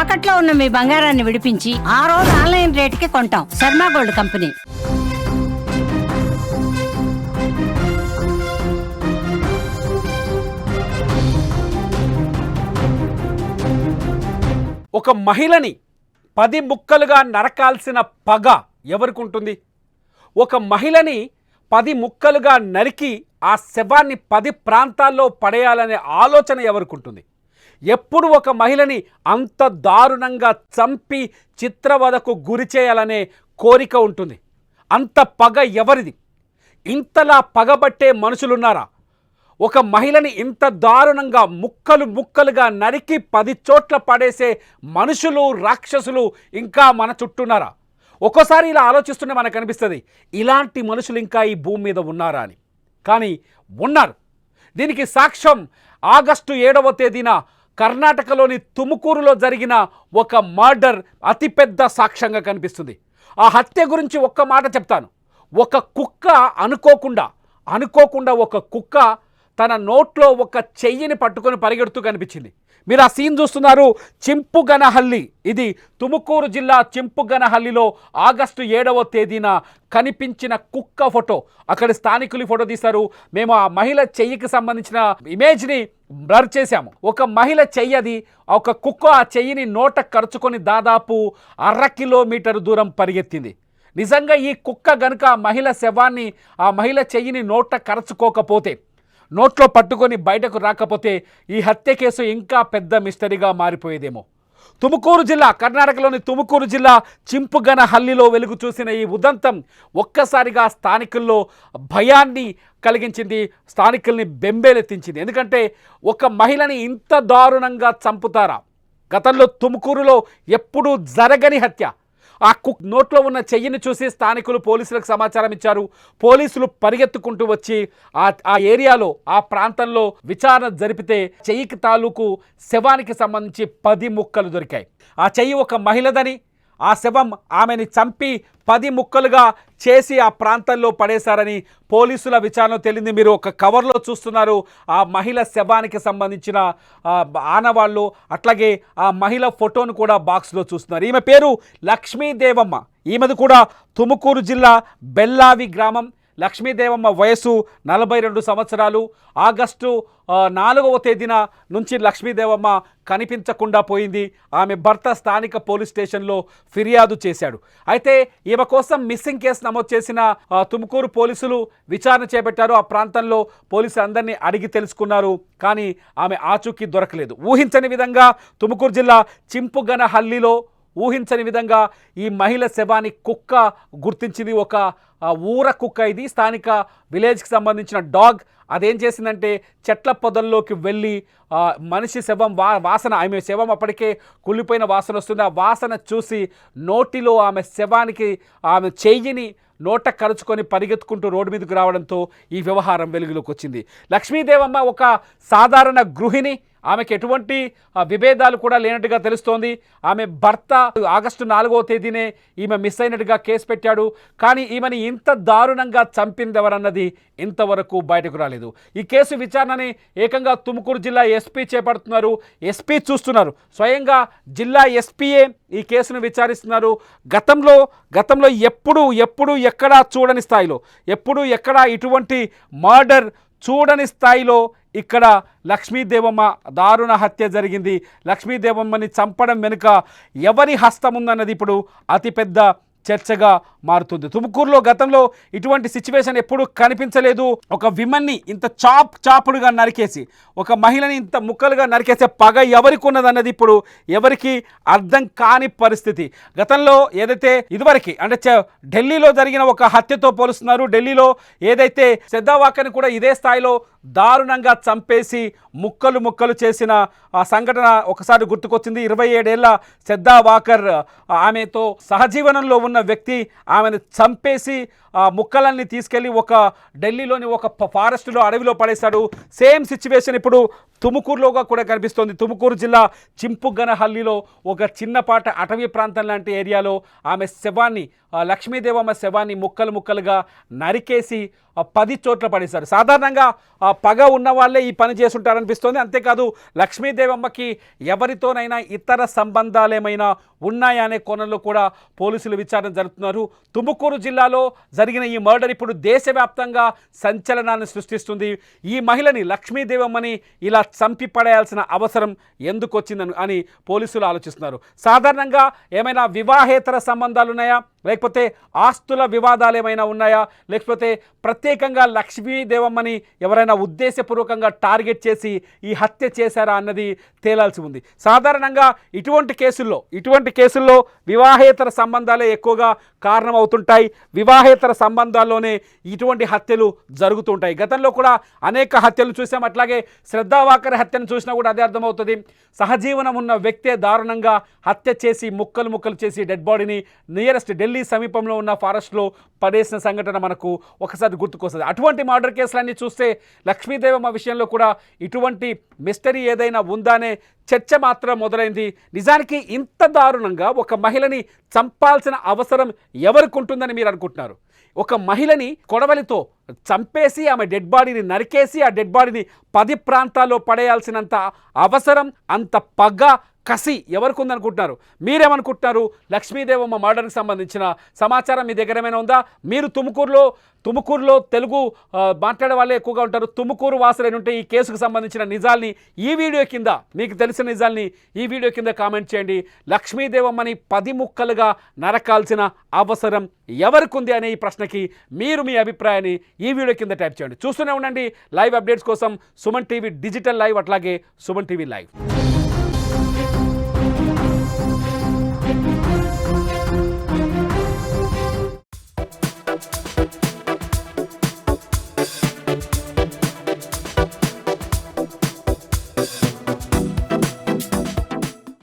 తాకట్లో ఉన్న మీ బంగారాన్ని విడిపించి ఆ రోజు ఆన్లైన్ రేటుకి కొంటాం. Sharma gold company. ఒక మహిళని 10 ముక్కలుగా నరకాల్సిన పగ ఎవరికి ఉంటుంది? ఒక మహిళని 10 ముక్కలుగా నరికి ఆ శవాన్ని 10 ప్రాంతాల్లో పడేయాలనే ఆలోచన ఎవరికి ఉంటుంది? ఎప్పుడు ఒక మహిళని అంత దారుణంగా చంపి చిత్రవధకు గురి చేయాలనే కోరిక ఉంటుంది? అంత పగ ఎవరిది? ఇంతలా పగబట్టే మనుషులున్నారా? ఒక మహిళని ఇంత దారుణంగా ముక్కలు ముక్కలుగా నరికి 10 చోట్ల పడేసే మనుషులు, రాక్షసులు ఇంకా మన చుట్టూన్నారా? ఒక్కోసారి ఇలా ఆలోచిస్తుంటే మనకు అనిపిస్తుంది, ఇలాంటి మనుషులు ఇంకా ఈ భూమి మీద ఉన్నారా అని. కానీ ఉన్నారు. దీనికి సాక్ష్యం ఆగస్టు 7వ తేదీన కర్ణాటకలోని తుముకూరులో జరిగిన ఒక మర్డర్ అతిపెద్ద సాక్ష్యంగా కనిపిస్తుంది. ఆ హత్య గురించి ఒక్క మాట చెప్తాను. ఒక కుక్క అనుకోకుండా ఒక కుక్క తన నోట్లో ఒక చెయ్యిని పట్టుకొని పరిగెడుతూ కనిపించింది. మీరు ఆ సీన్ చూస్తున్నారు. చింపుగనహల్లి, ఇది తుముకూరు జిల్లా చింపుగనహల్లిలో ఆగస్టు 7వ తేదీన కనిపించిన కుక్క ఫోటో. అక్కడ స్థానికులు ఫోటో తీశారు. మేము ఆ మహిళ చెయ్యికి సంబంధించిన ఇమేజ్ని బ్లర్ చేశాము. ఒక మహిళ చెయ్యది, ఒక కుక్క ఆ చెయ్యిని నోట కరుచుకొని దాదాపు 1/2 కిలోమీటర్ దూరం పరిగెత్తింది. నిజంగా ఈ కుక్క గనుక ఆ మహిళ శవాన్ని, ఆ మహిళ చెయ్యిని నోట కరుచుకోకపోతే, నోట్లో పట్టుకొని బయటకు రాకపోతే ఈ హత్య కేసు ఇంకా పెద్ద మిస్టరీగా మారిపోయేదేమో. తుముకూరు జిల్లా, కర్ణాటకలోని తుముకూరు జిల్లా చింపుగనహల్లిలో వెలుగు చూసిన ఈ ఉదంతం ఒక్కసారిగా స్థానికుల్లో భయాన్ని కలిగించింది, స్థానికుల్ని బెంబేలెత్తించింది. ఎందుకంటే ఒక మహిళని ఇంత దారుణంగా చంపుతారా? గతంలో తుముకూరులో ఎప్పుడూ జరగని హత్య. ఆ నోట్లో ఉన్న చెయ్యిని చూసి స్థానికులు పోలీసులకు సమాచారం ఇచ్చారు. పోలీసులు పరిగెత్తుకుంటూ వచ్చి ఆ ఏరియాలో, ఆ ప్రాంతంలో విచారణ జరిపితే చెయ్యికి తాలూకు శవానికి సంబంధించి 10 ముక్కలు దొరికాయి. ఆ చెయ్యి ఒక మహిళదని, ఆ శవం ఆమెని చంపి 10 ముక్కలుగా చేసి ఆ ప్రాంతంలో పడేశారని పోలీసుల విచారణ తేలింది. మీరు ఒక కవర్లో చూస్తున్నారు ఆ మహిళ శవానికి సంబంధించిన ఆనవాళ్ళు, అట్లాగే ఆ మహిళ ఫోటోను కూడా బాక్స్లో చూస్తున్నారు. ఈమె పేరు లక్ష్మీదేవమ్మ. ఈమెది కూడా తుముకూరు జిల్లా బెల్లావి గ్రామం. లక్ష్మీదేవమ్మ వయసు 42 సంవత్సరాలు. ఆగస్టు 4వ తేదీన నుంచి లక్ష్మీదేవమ్మ కనిపించకుండా పోయింది. ఆమె భర్త స్థానిక పోలీస్ స్టేషన్లో ఫిర్యాదు చేశాడు. అయితే ఈమె కోసం మిస్సింగ్ కేసు నమోదు చేసిన తుముకూరు పోలీసులు విచారణ చేపట్టారు. ఆ ప్రాంతంలో పోలీసులు అందరినీ అడిగి తెలుసుకున్నారు. కానీ ఆమె ఆచూకీ దొరకలేదు. ఊహించని విధంగా తుముకూరు జిల్లా చింపుగనహల్లిలో ఊహించని విధంగా ఈ మహిళ శవాన్ని కుక్క గుర్తించింది. ఒక ఊర కుక్క ఇది, స్థానిక విలేజ్కి సంబంధించిన డాగ్. అదేం చేసిందంటే చెట్ల పొదల్లోకి వెళ్ళి మనిషి శవం వాసన, ఆమె శవం అప్పటికే కుళ్ళిపోయిన వాసన వస్తుంది. ఆ వాసన చూసి నోటిలో ఆమె శవానికి ఆమె చెయ్యిని నోట కరుచుకొని పరిగెత్తుకుంటూ రోడ్డు మీదకు రావడంతో ఈ వ్యవహారం వెలుగులోకి వచ్చింది. లక్ష్మీదేవమ్మ ఒక సాధారణ గృహిణి. ఆమెకు ఎటువంటి విభేదాలు కూడా లేనట్టుగా తెలుస్తోంది. ఆమె భర్త ఆగస్టు 4వ తేదీనే ఈమె మిస్ అయినట్టుగా కేసు పెట్టాడు. కానీ ఈమెని ఇంత దారుణంగా చంపింది ఎవరన్నది ఇంతవరకు బయటకు రాలేదు. ఈ కేసు విచారణని ఏకంగా తుముకూరు జిల్లా ఎస్పీ చేపడుతున్నారు. ఎస్పీ చూస్తున్నారు. స్వయంగా జిల్లా ఎస్పీయే ఈ కేసును విచారిస్తున్నారు. గతంలో ఎప్పుడు ఎక్కడా చూడని స్థాయిలో, ఎక్కడా ఇటువంటి మర్డర్ చూడని స్థాయిలో ఇక్కడ లక్ష్మీదేవమ్మ దారుణ హత్య జరిగింది. లక్ష్మీదేవమ్మని చంపడం వెనుక ఎవరి హస్తం ఉందన్నది ఇప్పుడు అతిపెద్ద చర్చగా మారుతుంది. తుముకూరులో గతంలో ఇటువంటి సిచ్యువేషన్ ఎప్పుడు కనిపించలేదు. ఒక విమన్ని ఇంత చాపుడుగా నరికేసి, ఒక మహిళని ఇంత ముక్కలుగా నరికేసే పగ ఎవరికి ఉన్నదన్నది ఇప్పుడు ఎవరికి అర్థం కాని పరిస్థితి. గతంలో ఏదైతే ఇదివరకు అంటే ఢిల్లీలో జరిగిన ఒక హత్యతో పోలుస్తున్నారు. ఢిల్లీలో ఏదైతే శ్రద్ధావాకర్ని కూడా ఇదే స్థాయిలో దారుణంగా చంపేసి ముక్కలు చేసిన ఆ సంఘటన ఒకసారి గుర్తుకొచ్చింది. 27 ఏళ్ల శ్రద్ధావాకర్, ఆమెతో సహజీవనంలో ఉన్న వ్యక్తి ఆమెను చంపేసి ముక్కలన్నీ తీసుకెళ్ళి ఒక ఢిల్లీలోని ఒక ఫారెస్ట్లో అడవిలో పడేశాడు. సేమ్ సిచ్యువేషన్ ఇప్పుడు తుముకూరులోగా కూడా కనిపిస్తోంది. తుముకూరు జిల్లా చింపుగనహల్లిలో ఒక చిన్నపాట అటవీ ప్రాంతం లాంటి ఏరియాలో ఆమె శవాన్ని, లక్ష్మీదేవమ్మ శవాన్ని ముక్కలు ముక్కలుగా నరికేసి 10 చోట్ల పడేశారు. సాధారణంగా పగ ఉన్న వాళ్ళే ఈ పని చేసుంటారనిపిస్తోంది. అంతేకాదు లక్ష్మీదేవమ్మకి ఎవరితోనైనా ఇతర సంబంధాలు ఏమైనా ఉన్నాయా అనే కోణంలో కూడా పోలీసులు విచారణ జరుపుతున్నారు. తుముకూరు జిల్లాలో జరిగిన ఈ మర్డర్ ఇప్పుడు దేశవ్యాప్తంగా సంచలనాన్ని సృష్టిస్తుంది. ఈ మహిళని లక్ష్మీదేవమ్మని ఇలా చంపి పడేయాల్సిన అవసరం ఎందుకు వచ్చిందని అని పోలీసులు ఆలోచిస్తున్నారు. సాధారణంగా ఏమైనా వివాహేతర సంబంధాలు ఉన్నాయా, లేకపోతే ఆస్తుల వివాదాలు ఏమైనా ఉన్నాయా, లేకపోతే ప్రత్యేకంగా లక్ష్మీదేవమ్మని ఎవరైనా ఉద్దేశపూర్వకంగా టార్గెట్ చేసి ఈ హత్య చేశారా అన్నది తేలాల్సి ఉంది. సాధారణంగా ఇటువంటి కేసుల్లో వివాహేతర సంబంధాలే ఎక్కువగా కారణం అవుతుంటాయి. వివాహేతర సంబంధాల్లోనే ఇటువంటి హత్యలు జరుగుతుంటాయి. గతంలో కూడా అనేక హత్యలు చూసాం. అట్లాగే శ్రద్ధావాకర్ హత్యను చూసినా కూడా అదే అర్థమవుతుంది. సహజీవనం ఉన్న వ్యక్తే దారుణంగా హత్య చేసి ముక్కలు చేసి డెడ్ బాడీని నియరెస్ట్ ఢిల్లీ సమీపంలో ఉన్న ఫారెస్ట్లో పడేసిన సంఘటన మనకు ఒకసారి గుర్తుకొస్తుంది. అటువంటి మర్డర్ కేసులన్నీ చూస్తే లక్ష్మీదేవమ్మ విషయంలో కూడా ఇటువంటి మిస్టరీ ఏదైనా ఉందా అనే చర్చ మాత్రం మొదలైంది. నిజానికి ఇంత దారుణంగా ఒక మహిళని చంపాల్సిన అవసరం ఎవరికి ఉంటుందని మీరు అనుకుంటున్నారు? ఒక మహిళని కొడవలితో చంపేసి ఆమె డెడ్ బాడీని నరికేసి ఆ డెడ్ బాడీని 10 ప్రాంతాల్లో పడేయాల్సినంత అవసరం, అంత పగ, కసి ఎవరికి ఉందనుకుంటున్నారు? మీరేమనుకుంటున్నారు? లక్ష్మీదేవమ్మ మర్డర్కి సంబంధించిన సమాచారం మీ దగ్గర ఏమైనా ఉందా? మీరు తుముకూరులో తెలుగు మాట్లాడే వాళ్ళే ఎక్కువగా ఉంటారు. తుముకూరు వాసులైన ఉంటే ఈ కేసుకు సంబంధించిన నిజాల్ని ఈ వీడియో కింద, మీకు తెలిసిన నిజాల్ని ఈ వీడియో కింద కామెంట్ చేయండి. లక్ష్మీదేవమ్మని 10 ముక్కలుగా నరకాల్సిన అవసరం ఎవరికి ఉంది అనే ఈ ప్రశ్నకి మీరు మీ అభిప్రాయాన్ని ఈ వీడియో కింద టైప్ చేయండి. చూస్తూనే ఉండండి లైవ్ అప్డేట్స్ కోసం సుమన్ టీవీ డిజిటల్ లైవ్, అట్లాగే సుమన్ టీవీ లైవ్.